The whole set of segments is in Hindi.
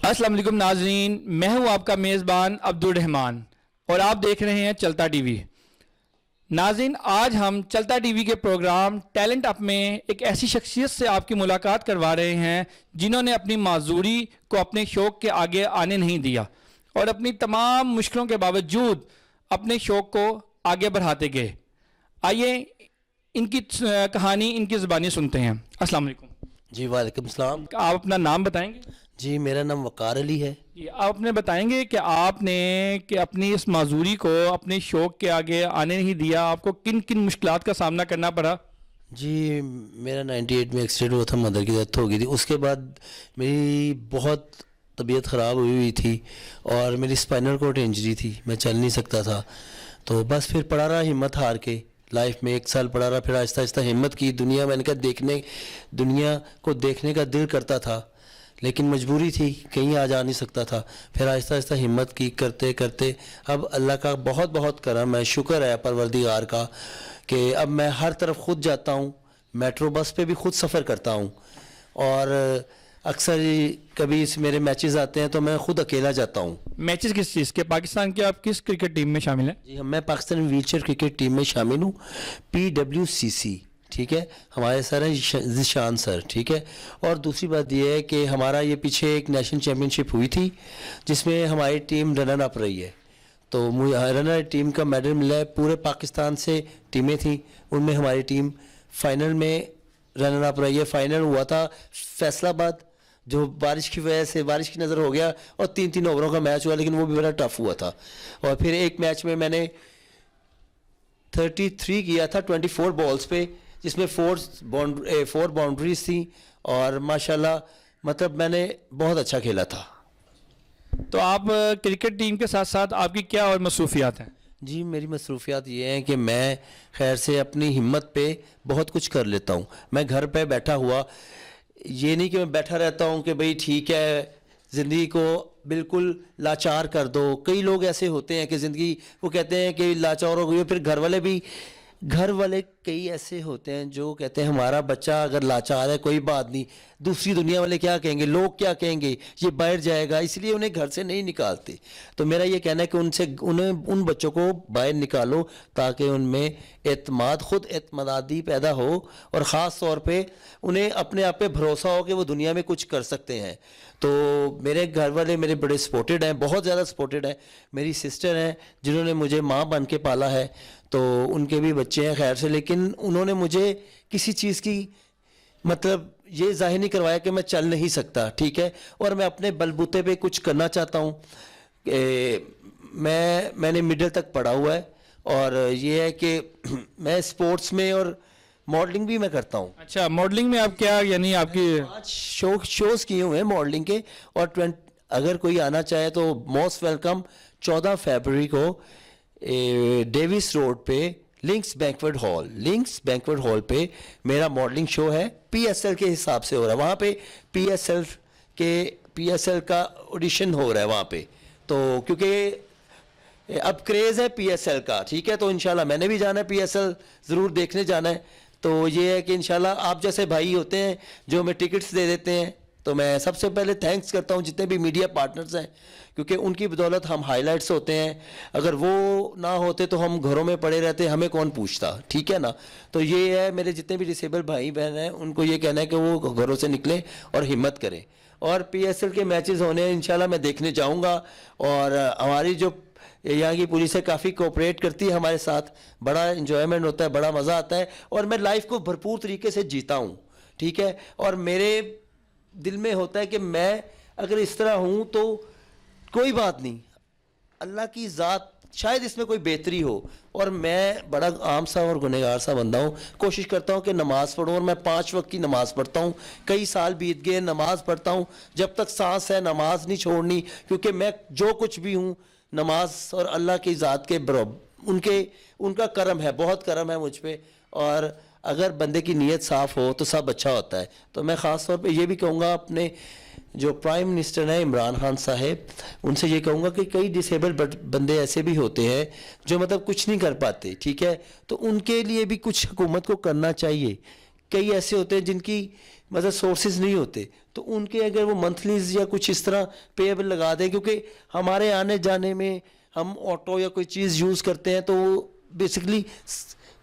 अस्सलाम वालेकुम नाजरीन, मैं हूं आपका मेज़बान अब्दुल रहमान और आप देख रहे हैं चलता टीवी। नाजरीन, आज हम चलता टीवी के प्रोग्राम टैलेंट अप में एक ऐसी शख्सियत से आपकी मुलाकात करवा रहे हैं जिन्होंने अपनी माजूरी को अपने शौक़ के आगे आने नहीं दिया और अपनी तमाम मुश्किलों के बावजूद अपने शौक़ को आगे बढ़ाते गए। आइए इनकी कहानी इनकी ज़बानी सुनते हैं। अस्सलाम वालेकुम। जी वालेकुम सलाम। आप अपना नाम बताएंगे? जी मेरा नाम वकार अली है। जी, आप अपने बताएंगे कि आपने कि अपनी इस माजूरी को अपने शौक़ के आगे आने नहीं दिया, आपको किन किन मुश्किलात का सामना करना पड़ा? जी मेरा 98 में एक्सीडेंट हुआ था, मदर की डेथ हो गई थी। उसके बाद मेरी बहुत तबीयत ख़राब हुई थी और मेरी स्पाइनल कॉर्ड इंजरी थी, मैं चल नहीं सकता था। तो बस फिर पड़ा रहा हिम्मत हार के, लाइफ में 1 साल पड़ा रहा। फिर आहिस्ता आहिस्ता हिम्मत की, मैंने कहा दुनिया को देखने का दिल करता था लेकिन मजबूरी थी, कहीं आ जा नहीं सकता था। फिर आहिस्ता आहिस्ता हिम्मत की, करते करते अब अल्लाह का बहुत बहुत करम है, शुक्र है परवरदिगार का कि अब मैं हर तरफ खुद जाता हूँ, मेट्रो बस पे भी खुद सफ़र करता हूँ और अक्सर कभी मेरे मैचेस आते हैं तो मैं खुद अकेला जाता हूँ। मैचेस किस चीज़ के? पाकिस्तान के आप किस क्रिकेट टीम में शामिल हैं? जी मैं पाकिस्तान व्हीलचेयर क्रिकेट टीम में शामिल हूँ, PWCC, ठीक है। हमारे सर हैं ज़िशान सर, ठीक है। और दूसरी बात यह है कि हमारा ये पीछे एक नेशनल चैम्पियनशिप हुई थी जिसमें हमारी टीम रनर अप रही है, तो मुझे रनर टीम का मेडल मिला है। पूरे पाकिस्तान से टीमें थी, उनमें हमारी टीम फाइनल में रनर अप रही है। फाइनल हुआ था फैसलाबाद, जो बारिश की वजह से बारिश की नज़र हो गया और 3-3 ओवरों का मैच हुआ, लेकिन वो भी बड़ा टफ हुआ था। और फिर एक मैच में मैंने 33 किया था 24 बॉल्स पे, जिसमें 4 बाउंड्रीज थी और माशाल्लाह मतलब मैंने बहुत अच्छा खेला था। तो आप क्रिकेट टीम के साथ साथ आपकी क्या और मसरूफियात हैं? जी मेरी मसरूफियात ये हैं कि मैं खैर से अपनी हिम्मत पे बहुत कुछ कर लेता हूँ। मैं घर पे बैठा हुआ, ये नहीं कि मैं बैठा रहता हूँ कि भाई ठीक है ज़िंदगी को बिल्कुल लाचार कर दो। कई लोग ऐसे होते हैं कि ज़िंदगी वो कहते हैं कि लाचार हो गई, फिर घर वाले कई ऐसे होते हैं जो कहते हैं हमारा बच्चा अगर लाचार है कोई बात नहीं, दूसरी दुनिया वाले क्या कहेंगे, लोग क्या कहेंगे, ये बाहर जाएगा, इसलिए उन्हें घर से नहीं निकालते। तो मेरा ये कहना है कि उन बच्चों को बाहर निकालो ताकि उनमें खुद एतमादी पैदा हो और ख़ास तौर पे उन्हें अपने आप पे भरोसा हो कि वो दुनिया में कुछ कर सकते हैं। तो मेरे घर वाले मेरे बड़े सपोर्टेड हैं, बहुत ज़्यादा सपोर्टेड हैं। मेरी सिस्टर हैं जिन्होंने मुझे माँ बन के पाला है, तो उनके भी बच्चे हैं खैर से, लेकिन उन्होंने मुझे किसी चीज़ की मतलब ये जाहिर नहीं करवाया कि मैं चल नहीं सकता, ठीक है। और मैं अपने बलबूते पे कुछ करना चाहता हूँ। मैंने मिडिल तक पढ़ा हुआ है और ये है कि मैं स्पोर्ट्स में और मॉडलिंग भी मैं करता हूँ। अच्छा, मॉडलिंग में आप क्या, यानी आपकी 5 शोज़ किए हुए हैं मॉडलिंग के, और अगर कोई आना चाहे तो मोस्ट वेलकम। 14 फरवरी को डेविस रोड पे लिंक्स बैंक्वेट हॉल पे मेरा मॉडलिंग शो है। PSL के हिसाब से हो रहा है वहाँ पे, PSL का ऑडिशन हो रहा है वहाँ पे। तो क्योंकि अब क्रेज़ है PSL का, ठीक है, तो इंशाल्लाह मैंने भी जाना है PSL, ज़रूर देखने जाना है। तो ये है कि इंशाल्लाह आप जैसे भाई होते हैं जो हमें टिकट्स दे देते हैं, तो मैं सबसे पहले थैंक्स करता हूँ जितने भी मीडिया पार्टनर्स हैं, क्योंकि उनकी बदौलत हम हाइलाइट्स होते हैं। अगर वो ना होते तो हम घरों में पड़े रहते, हमें कौन पूछता, ठीक है ना। तो ये है मेरे जितने भी डिसेबल भाई बहन हैं उनको ये कहना है कि वो घरों से निकलें और हिम्मत करें। और PSL के मैचेस होने हैं, इंशाल्लाह मैं देखने जाऊँगा। और हमारी जो यहाँ की पुलिस है काफ़ी कोऑपरेट करती है हमारे साथ, बड़ा इन्जॉयमेंट होता है, बड़ा मज़ा आता है और मैं लाइफ को भरपूर तरीके से जीता हूँ, ठीक है। और मेरे दिल में होता है कि मैं अगर इस तरह हूँ तो कोई बात नहीं, अल्लाह की ज़ात शायद इसमें कोई बेहतरी हो। और मैं बड़ा आम सा और गुनहगार सा बंदा हूँ, कोशिश करता हूँ कि नमाज़ पढ़ूँ और मैं 5 वक्त की नमाज़ पढ़ता हूँ। कई साल बीत गए, नमाज़ पढ़ता हूँ जब तक सांस है, नमाज़ नहीं छोड़नी, क्योंकि मैं जो कुछ भी हूँ नमाज और अल्लाह की ज़ात के बराबर, उनका करम है, बहुत करम है मुझ पर। और अगर बंदे की नीयत साफ़ हो तो सब अच्छा होता है। तो मैं ख़ास तौर पे ये भी कहूँगा अपने जो प्राइम मिनिस्टर हैं इमरान खान साहब, उनसे ये कहूँगा कि कई डिसेबल बंदे ऐसे भी होते हैं जो मतलब कुछ नहीं कर पाते, ठीक है। तो उनके लिए भी कुछ हुकूमत को करना चाहिए कई ऐसे होते हैं जिनकी मतलब सोर्सेज नहीं होते, तो उनके अगर वो मंथलीज या कुछ इस तरह पेएबल लगा दें, क्योंकि हमारे आने जाने में हम ऑटो या कोई चीज़ यूज़ करते हैं तो बेसिकली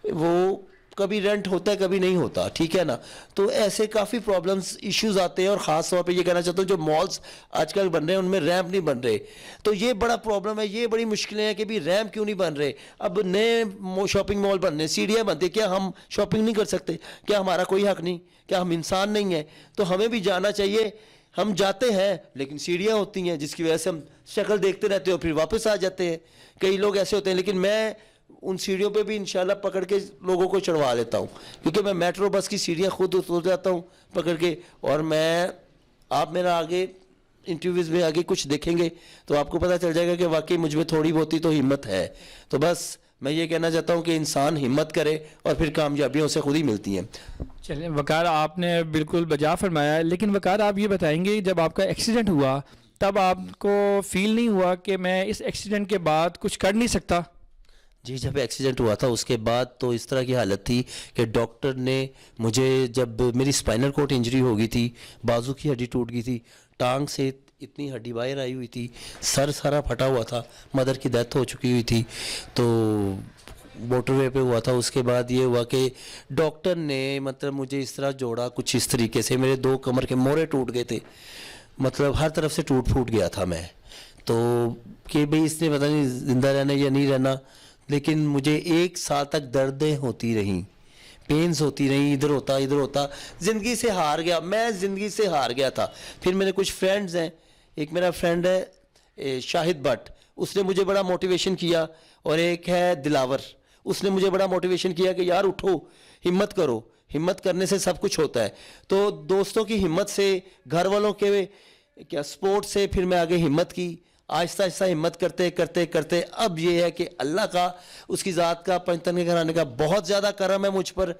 वो कभी रेंट होता है कभी नहीं होता, ठीक है ना। तो ऐसे काफ़ी प्रॉब्लम्स इश्यूज आते हैं, और ख़ास तौर पे ये कहना चाहता हूँ जो मॉल्स आजकल बन रहे हैं उनमें रैंप नहीं बन रहे, तो ये बड़ा प्रॉब्लम है, ये बड़ी मुश्किलें हैं कि भी रैंप क्यों नहीं बन रहे। अब नए शॉपिंग मॉल बन रहे, सीढ़ियाँ बनती, क्या हम शॉपिंग नहीं कर सकते? क्या हमारा कोई हक नहीं? क्या हम इंसान नहीं हैं? तो हमें भी जाना चाहिए। हम जाते हैं लेकिन सीढ़ियाँ होती हैं जिसकी वजह से हम शक्ल देखते रहते हो फिर वापस आ जाते हैं। कई लोग ऐसे होते हैं, लेकिन मैं उन सीढ़ियों पे भी इंशाल्लाह पकड़ के लोगों को चढ़वा लेता हूँ, क्योंकि मैं मेट्रो बस की सीढ़ियाँ खुद उतर जाता हूँ पकड़ के। और मैं, आप मेरा आगे इंटरव्यूज़ में आगे कुछ देखेंगे तो आपको पता चल जाएगा कि वाकई मुझ में थोड़ी बहुत ही तो हिम्मत है। तो बस मैं ये कहना चाहता हूँ कि इंसान हिम्मत करे और फिर कामयाबियाँ उसे खुद ही मिलती हैं। चलिए वकार, आपने बिल्कुल बजा फरमाया, लेकिन वकार आप ये बताएंगे जब आपका एक्सीडेंट हुआ तब आपको फील नहीं हुआ कि मैं इस एक्सीडेंट के बाद कुछ कर नहीं सकता? जी, जब एक्सीडेंट हुआ था उसके बाद तो इस तरह की हालत थी कि डॉक्टर ने मुझे, जब मेरी स्पाइनल कॉर्ड इंजरी हो गई थी, बाजू की हड्डी टूट गई थी, टांग से इतनी हड्डी बाहर आई हुई थी, सर सारा फटा हुआ था, मदर की डेथ हो चुकी हुई थी, तो मोटरवे पे हुआ था। उसके बाद ये हुआ कि डॉक्टर ने मतलब मुझे इस तरह जोड़ा कुछ इस तरीके से, मेरे 2 कमर के मोरे टूट गए थे, मतलब हर तरफ से टूट फूट गया था मैं, तो कि भाई इसने पता नहीं ज़िंदा रहना या नहीं रहना। लेकिन मुझे 1 साल तक दर्दें होती रहीं, पेन्स होती रहीं, इधर होता, ज़िंदगी से हार गया मैं, ज़िंदगी से हार गया था। फिर मेरे कुछ फ्रेंड्स हैं, एक मेरा फ्रेंड है शाहिद भट्ट, उसने मुझे बड़ा मोटिवेशन किया, और एक है दिलावर, उसने मुझे बड़ा मोटिवेशन किया कि यार उठो, हिम्मत करो, हिम्मत करने से सब कुछ होता है। तो दोस्तों की हिम्मत से, घर वालों के क्या सपोर्ट से फिर मैं आगे हिम्मत की, आहिस्ता आहिस्ता हिम्मत करते करते करते अब ये है कि अल्लाह का, उसकी ज़ात का, पंचतन के घराने का बहुत ज़्यादा करम है मुझ पर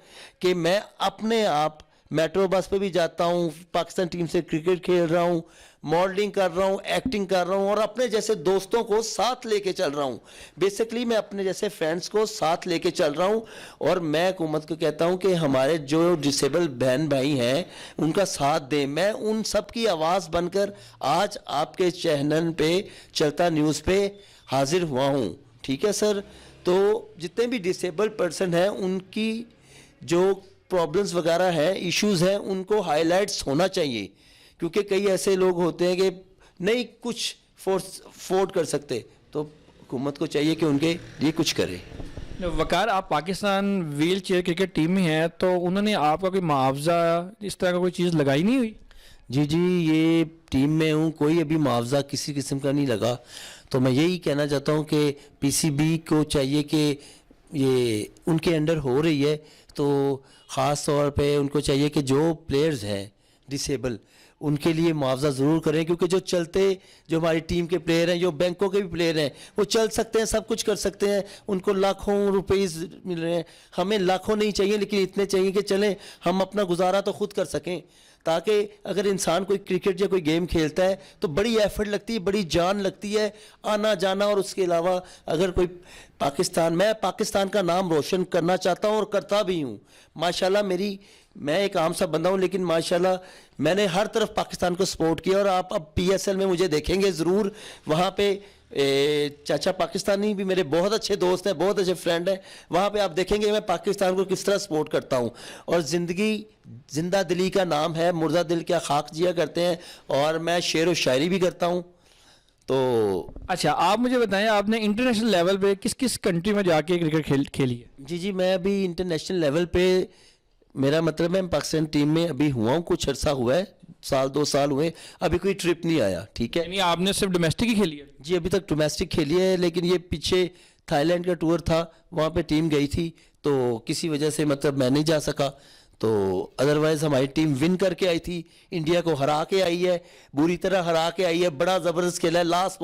कि मैं अपने आप मेट्रो बस पे भी जाता हूँ, पाकिस्तान टीम से क्रिकेट खेल रहा हूँ, मॉडलिंग कर रहा हूँ, एक्टिंग कर रहा हूँ, और अपने जैसे दोस्तों को साथ लेके चल रहा हूँ। बेसिकली मैं अपने जैसे फ्रेंड्स को साथ लेके चल रहा हूँ, और मैं हुकूमत को कहता हूँ कि हमारे जो डिसेबल बहन भाई हैं उनका साथ दें। मैं उन सब की आवाज़ बनकर आज आपके चैनल पे, चलता न्यूज़ पे हाजिर हुआ हूँ, ठीक है सर। तो जितने भी डिसेबल पर्सन हैं उनकी जो प्रॉब्लम्स वगैरह हैं, इश्यूज़ हैं, उनको हाईलाइट्स होना चाहिए, क्योंकि कई ऐसे लोग होते हैं कि नहीं कुछ फोर्ड कर सकते, तो हुकूमत को चाहिए कि उनके लिए कुछ करे। वकार, आप Pakistan wheel chair cricket team में हैं, तो उन्होंने आपका कोई मुआवजा इस तरह का कोई चीज़ लगाई नहीं हुई? जी, ये टीम में हूँ, कोई अभी मुआवजा किसी किस्म का नहीं लगा। तो मैं यही कहना चाहता हूँ कि पीसीबी को चाहिए कि ये उनके अंडर हो रही है, तो ख़ास तौर पे उनको चाहिए कि जो प्लेयर्स हैं डिसेबल, उनके लिए मुआवजा ज़रूर करें, क्योंकि जो हमारी टीम के प्लेयर हैं, जो बैंकों के भी प्लेयर हैं, वो चल सकते हैं, सब कुछ कर सकते हैं, उनको लाखों रुपीस मिल रहे हैं। हमें लाखों नहीं चाहिए, लेकिन इतने चाहिए कि चलें हम अपना गुजारा तो खुद कर सकें, ताकि अगर इंसान कोई क्रिकेट या कोई गेम खेलता है तो बड़ी एफर्ट लगती है, बड़ी जान लगती है, आना जाना, और उसके अलावा अगर कोई मैं पाकिस्तान का नाम रोशन करना चाहता हूँ और करता भी हूँ माशाल्लाह। मैं एक आम सा बंदा हूँ, लेकिन माशाल्लाह मैंने हर तरफ पाकिस्तान को सपोर्ट किया, और आप अब PSL में मुझे देखेंगे ज़रूर, वहाँ पे चाचा पाकिस्तानी भी मेरे बहुत अच्छे दोस्त हैं, बहुत अच्छे फ्रेंड हैं, वहाँ पे आप देखेंगे मैं पाकिस्तान को किस तरह सपोर्ट करता हूँ। और जिंदा दिली का नाम है, मुर्दा दिल क्या खाक जिया करते हैं, और मैं शेर व शायरी भी करता हूँ। तो अच्छा, आप मुझे बताएं, आपने इंटरनेशनल लेवल पे किस किस कंट्री में जाके क्रिकेट खेली है? जी, मैं अभी इंटरनेशनल लेवल पे, मेरा मतलब है पाकिस्तान टीम में अभी हुआ हूँ, कुछ अर्सा हुआ है, 2 साल हुए, अभी कोई ट्रिप नहीं आया, ठीक है। यानी आपने सिर्फ डोमेस्टिक ही खेली है? जी, अभी तक डोमेस्टिक खेली है, लेकिन ये पीछे थाईलैंड का टूर था, वहाँ पे टीम गई थी, तो किसी वजह से मतलब मैं नहीं जा सका। तो अदरवाइज़ हमारी टीम विन करके आई थी, इंडिया को हरा के आई है, बुरी तरह हरा के आई है, बड़ा ज़बरदस्त खेला है। लास्ट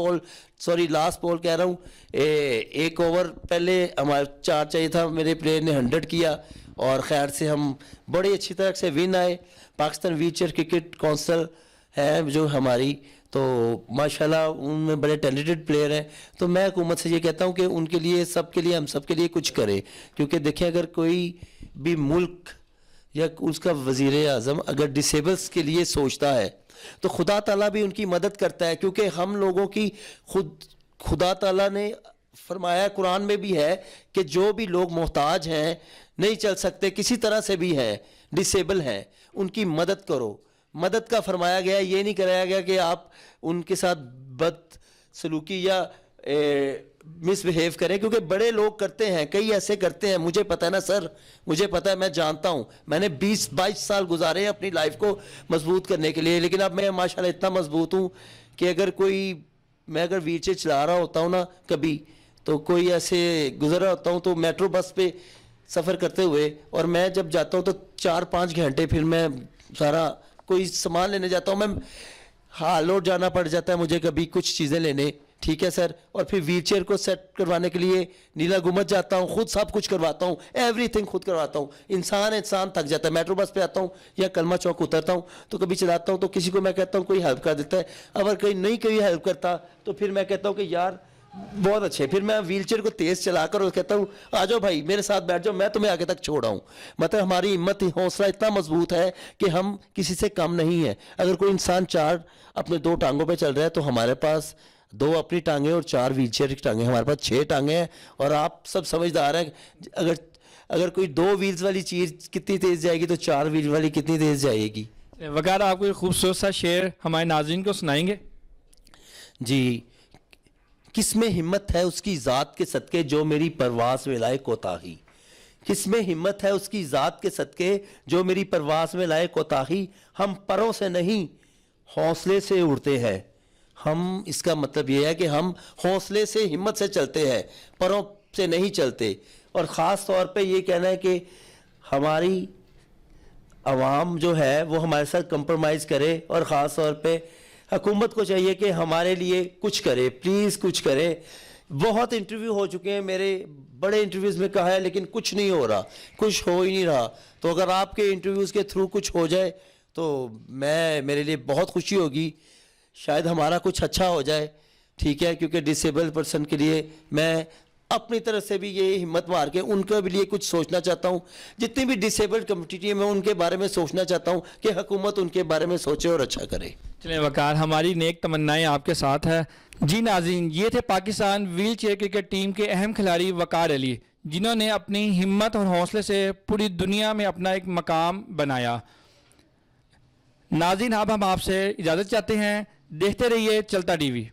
बॉल कह रहा हूँ, 1 ओवर पहले हमारे 4 चाहिए था, मेरे प्लेयर ने 100 किया, और खैर से हम बड़ी अच्छी तरह से विन आए। Pakistan wheel chair cricket council है जो हमारी, तो माशाल्लाह उनमें बड़े टैलेंटेड प्लेयर हैं। तो मैं हुकूमत से ये कहता हूँ कि उनके लिए, सबके लिए, हम सबके लिए कुछ करें, क्योंकि देखें अगर कोई भी मुल्क या उसका वज़ीर आज़म अगर डिसेबल्स के लिए सोचता है तो खुदा ताला भी उनकी मदद करता है, क्योंकि हम लोगों की खुदा ताला ने फरमाया, कुरान में भी है कि जो भी लोग मोहताज हैं, नहीं चल सकते, किसी तरह से भी हैं, डिसेबल हैं, उनकी मदद करो। मदद का फरमाया गया, ये नहीं कराया गया कि आप उनके साथ बदसलूकी या मिसबिहेव करें, क्योंकि बड़े लोग करते हैं, कई ऐसे करते हैं, मुझे पता है ना सर, मुझे पता है, मैं जानता हूं, मैंने 20-22 साल गुजारे हैं अपनी लाइफ को मजबूत करने के लिए, लेकिन अब मैं माशाल्लाह इतना मजबूत हूं कि मैं अगर व्हीलचेयर चला रहा होता हूं ना कभी, तो कोई ऐसे गुजर रहा होता हूं तो मेट्रो बस पे सफ़र करते हुए, और मैं जब जाता हूं तो 4-5 घंटे फिर मैं सारा कोई सामान लेने जाता हूं, मैं हालोट जाना पड़ जाता है मुझे कभी कुछ चीज़ें लेने, ठीक है सर, और फिर व्हीलचेयर को सेट करवाने के लिए नीला गुम्बद जाता हूँ, खुद सब कुछ करवाता हूँ, एवरीथिंग खुद करवाता हूँ। इंसान थक जाता है। मेट्रो बस पे आता हूँ या कलमा चौक उतरता हूँ तो कभी चलाता हूँ तो किसी को मैं कहता हूँ कोई हेल्प कर देता है, अगर कोई हेल्प करता तो फिर मैं कहता हूँ कि यार बहुत अच्छे, फिर मैं व्हीलचेयर को तेज़ चलाकर और कहता हूँ आ जाओ भाई मेरे साथ बैठ जाओ, मैं तुम्हें आगे तक छोड़ आऊँ। मतलब हमारी हिम्मत हौसला इतना मजबूत है कि हम किसी से कम नहीं है। अगर कोई इंसान 4 अपने 2 टांगों पे चल रहा है तो हमारे पास 2 अपनी टांगें और 4 व्हीलचेयर की टांगें, हमारे पास 6 टांगें हैं। और आप सब समझदार हैं, अगर कोई 2 व्हील्स वाली चीज़ कितनी तेज़ जाएगी तो 4 व्हील वाली कितनी तेज़ जाएगी। वकार, आप कोई खूबसूरत सा शेर हमारे नाज़रीन को सुनाएंगे? जी, किसमें हिम्मत है उसकी ज़ात के सदके जो मेरी परवास में लाए कोताही, किसमें हिम्मत है उसकी ज़ात के सदके जो मेरी परवास में लाए कोताही, हम परों से नहीं हौसले से उड़ते हैं। हम, इसका मतलब ये है कि हम हौसले से हिम्मत से चलते हैं, परों से नहीं चलते। और ख़ास तौर पे ये कहना है कि हमारी आवाम जो है वो हमारे साथ कंप्रोमाइज़ करे, और ख़ास तौर पे हुकूमत को चाहिए कि हमारे लिए कुछ करे, प्लीज़ कुछ करे। बहुत इंटरव्यू हो चुके हैं मेरे, बड़े इंटरव्यूज़ में कहा है, लेकिन कुछ नहीं हो रहा, कुछ हो ही नहीं रहा। तो अगर आपके इंटरव्यूज़ के थ्रू कुछ हो जाए तो मेरे लिए बहुत खुशी होगी, शायद हमारा कुछ अच्छा हो जाए, ठीक है, क्योंकि डिसेबल पर्सन के लिए मैं अपनी तरफ से भी ये हिम्मत मार के उनके भी लिए कुछ सोचना चाहता हूँ। जितनी भी डिसेबल्ड कम्युनिटी है मैं उनके बारे में सोचना चाहता हूँ कि हुकूमत उनके बारे में सोचे और अच्छा करे। चलिए वकार, हमारी नेक तमन्नाएं आपके साथ है। जी नाज़रीन, ये थे Pakistan wheel chair cricket team के अहम खिलाड़ी वकार अली, जिन्होंने अपनी हिम्मत और हौसले से पूरी दुनिया में अपना एक मकाम बनाया। नाज़रीन, अब हम आपसे इजाज़त चाहते हैं। देखते रहिए चलता टीवी।